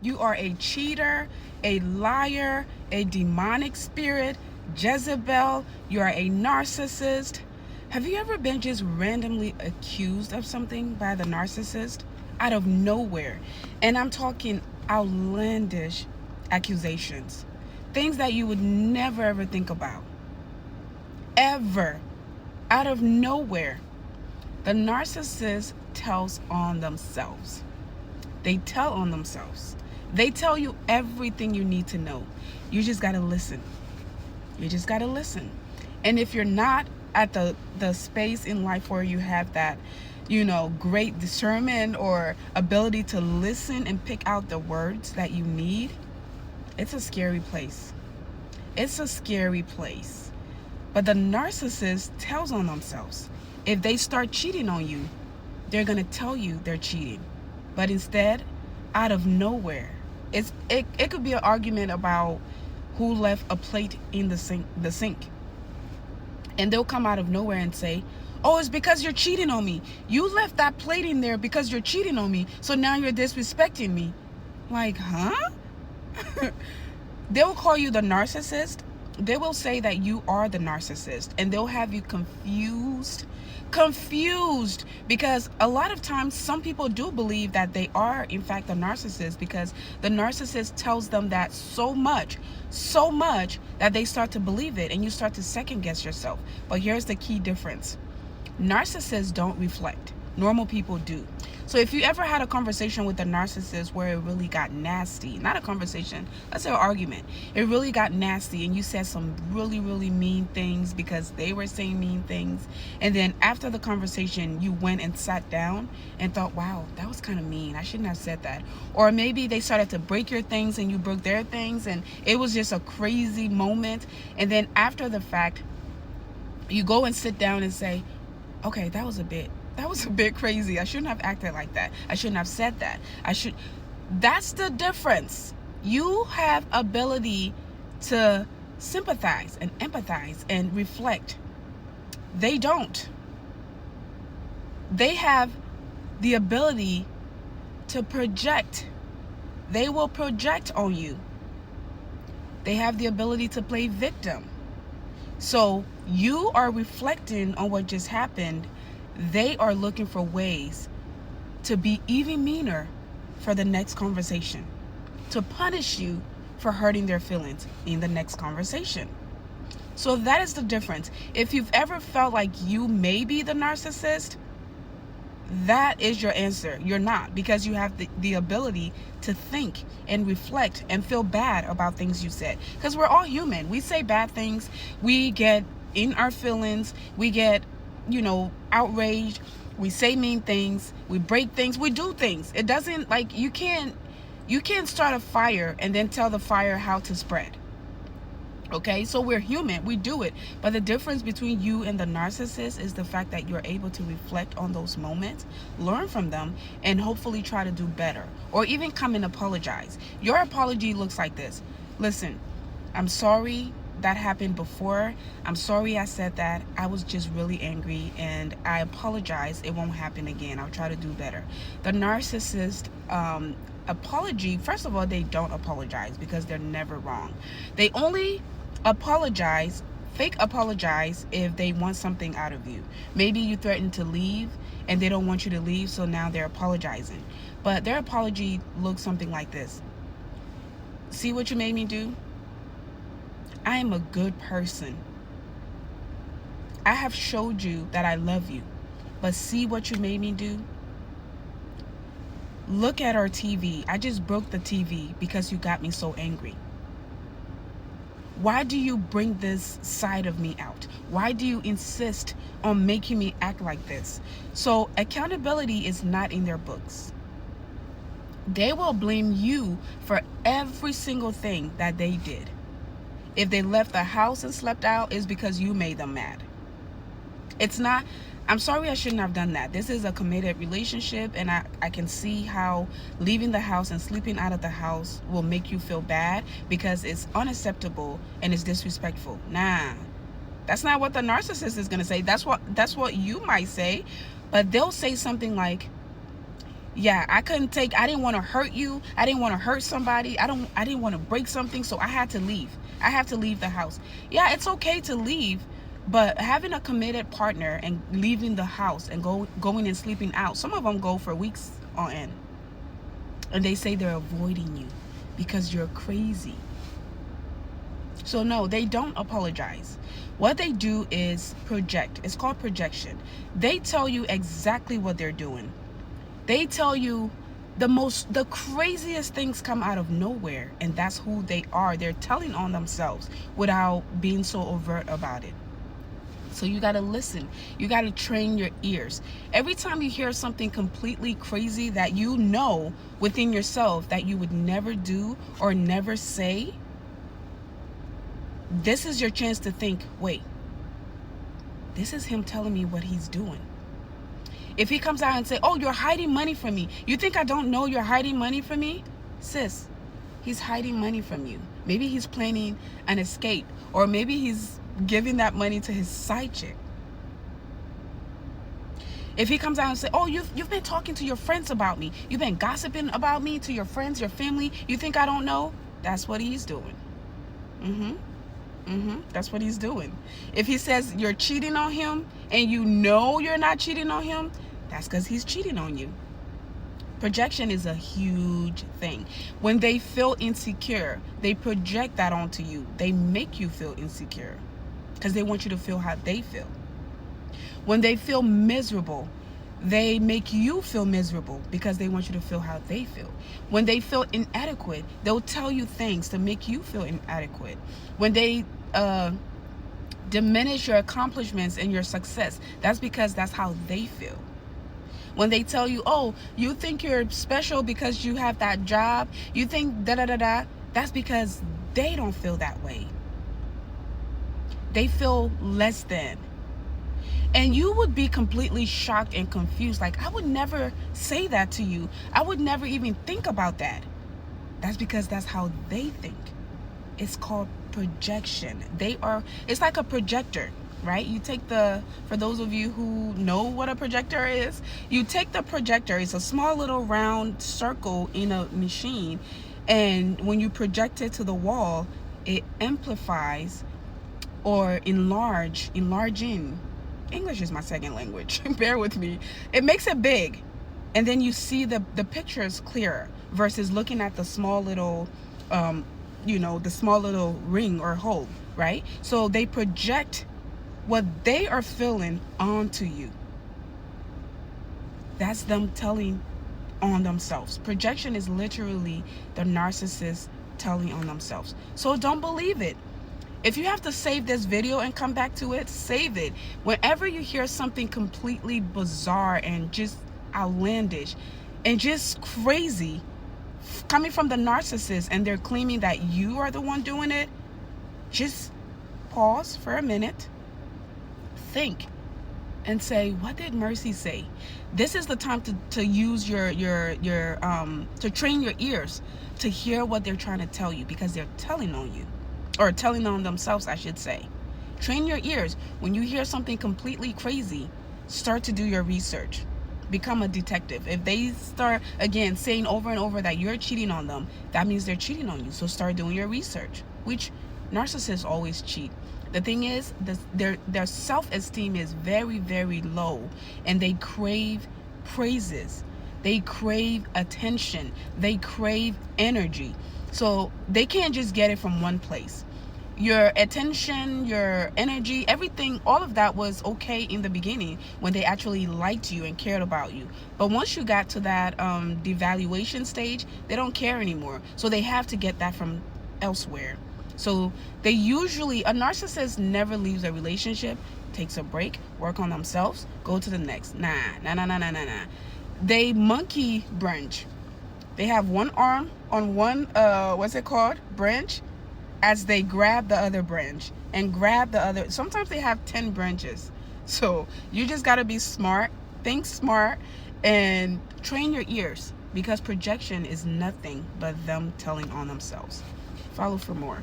You are a cheater, a liar, a demonic spirit, Jezebel. You are a narcissist. Have you ever been just randomly accused of something by the narcissist out of nowhere? And I'm talking outlandish accusations, things that you would never ever think about, ever, out of nowhere. The narcissist tells on themselves. They tell on themselves. They tell you everything you need to know. You just got to listen. You just got to listen. And if you're not at the space in life where you have that, great discernment or ability to listen and pick out the words that you need, it's a scary place. It's a scary place. But the narcissist tells on themselves. If they start cheating on you, they're going to tell you they're cheating. But instead, out of nowhere, it could be an argument about who left a plate in the sink. And they'll come out of nowhere and say, oh, it's because you're cheating on me. You left that plate in there because you're cheating on me. So now you're disrespecting me. Like, huh? They'll call you the narcissist. They will say that you are the narcissist, and they'll have you confused because a lot of times some people do believe that they are in fact a narcissist, because the narcissist tells them that so much that they start to believe it, and you start to second guess yourself. But here's the key difference. Narcissists don't reflect. Normal people do. So if you ever had a conversation with a narcissist where it really got nasty, not a conversation, let's say an argument, it really got nasty and you said some really, really mean things because they were saying mean things, and then after the conversation you went and sat down and thought, wow, that was kind of mean, I shouldn't have said that. Or maybe they started to break your things and you broke their things, and it was just a crazy moment, and then after the fact you go and sit down and say, okay, that was a bit crazy. I shouldn't have acted like that. I shouldn't have said that. That's the difference. You have ability to sympathize and empathize and reflect. They don't. They have the ability to project. They will project on you. They have the ability to play victim. So you are reflecting on what just happened. They are looking for ways to be even meaner for the next conversation, to punish you for hurting their feelings in the next conversation. So that is the difference. If you've ever felt like you may be the narcissist, that is your answer. You're not, because you have the ability to think and reflect and feel bad about things you said. Because we're all human. We say bad things. We get in our feelings. We get outraged. We say mean things. We break things. We do things. It doesn't, like, you can't start a fire and then tell the fire how to spread. Okay, so we're human, we do it. But the difference between you and the narcissist is the fact that you're able to reflect on those moments, learn from them, and hopefully try to do better, or even come and apologize. Your apology looks like this. Listen, I'm sorry that happened before. I'm sorry I said that. I was just really angry, and I apologize. It won't happen again. I'll try to do better. The narcissist apology, first of all, they don't apologize because they're never wrong. They only fake apologize if they want something out of you. Maybe you threaten to leave and they don't want you to leave, so now they're apologizing. But their apology looks something like this. See what you made me do? I am a good person. I have showed you that I love you, but see what you made me do? Look at our TV. I just broke the TV because you got me so angry. Why do you bring this side of me out? Why do you insist on making me act like this? So accountability is not in their books. They will blame you for every single thing that they did. If they left the house and slept out, it's because you made them mad. It's not, I'm sorry, I shouldn't have done that. This is a committed relationship, and I can see how leaving the house and sleeping out of the house will make you feel bad because it's unacceptable and it's disrespectful. Nah, that's not what the narcissist is going to say. That's what you might say, but they'll say something like, Yeah, I didn't want to hurt you. I didn't want to hurt somebody. I didn't want to break something, so I had to leave. I have to leave the house. Yeah, it's okay to leave, but having a committed partner and leaving the house and going and sleeping out. Some of them go for weeks on end. And they say they're avoiding you because you're crazy. So no, they don't apologize. What they do is project. It's called projection. They tell you exactly what they're doing. They tell you the craziest things come out of nowhere, and that's who they are. They're telling on themselves without being so overt about it. So you got to listen. You got to train your ears. Every time you hear something completely crazy that you know within yourself that you would never do or never say, this is your chance to think, wait, this is him telling me what he's doing. If he comes out and say, oh, you're hiding money from me. You think I don't know you're hiding money from me? Sis, he's hiding money from you. Maybe he's planning an escape, or maybe he's giving that money to his side chick. If he comes out and say, oh, you've been talking to your friends about me. You've been gossiping about me to your friends, your family. You think I don't know? That's what he's doing. That's what he's doing. If he says you're cheating on him and you know you're not cheating on him, that's because he's cheating on you. Projection is a huge thing. When they feel insecure, they project that onto you. They make you feel insecure because they want you to feel how they feel. When they feel miserable, they make you feel miserable because they want you to feel how they feel. When they feel inadequate, they'll tell you things to make you feel inadequate. When they diminish your accomplishments and your success, that's because that's how they feel. When they tell you, oh, you think you're special because you have that job, you think da-da-da-da, that's because they don't feel that way. They feel less than. And you would be completely shocked and confused. Like, I would never say that to you. I would never even think about that. That's because that's how they think. It's called projection. It's like a projector, right? You take for those of you who know what a projector is, you take the projector. It's a small little round circle in a machine. And when you project it to the wall, it amplifies or enlarging. English is my second language. Bear with me. It makes it big. And then you see the picture is clearer versus looking at the small little, the small little ring or hole, right? So they project what they are feeling onto you. That's them telling on themselves. Projection is literally the narcissist telling on themselves. So don't believe it. If you have to save this video and come back to it, save it. Whenever you hear something completely bizarre and just outlandish and just crazy coming from the narcissist and they're claiming that you are the one doing it, just pause for a minute, think, and say, what did Mercy say? This is the time to use to train your ears to hear what they're trying to tell you, because they're telling on you. Or telling on themselves, I should say. Train your ears. When you hear something completely crazy, start to do your research. Become a detective. If they start, again, saying over and over that you're cheating on them, that means they're cheating on you. So start doing your research, which narcissists always cheat. The thing is, their self-esteem is very, very low, and they crave praises. They crave attention. They crave energy. So they can't just get it from one place. Your attention, your energy, everything, all of that was okay in the beginning when they actually liked you and cared about you. But once you got to that devaluation stage, they don't care anymore. So they have to get that from elsewhere. So a narcissist never leaves a relationship, takes a break, work on themselves, go to the next. Nah. They monkey branch. They have one arm on one, branch, as they grab the other branch and grab the other. Sometimes they have 10 branches. So you just got to be smart, think smart, and train your ears, because projection is nothing but them telling on themselves. Follow for more.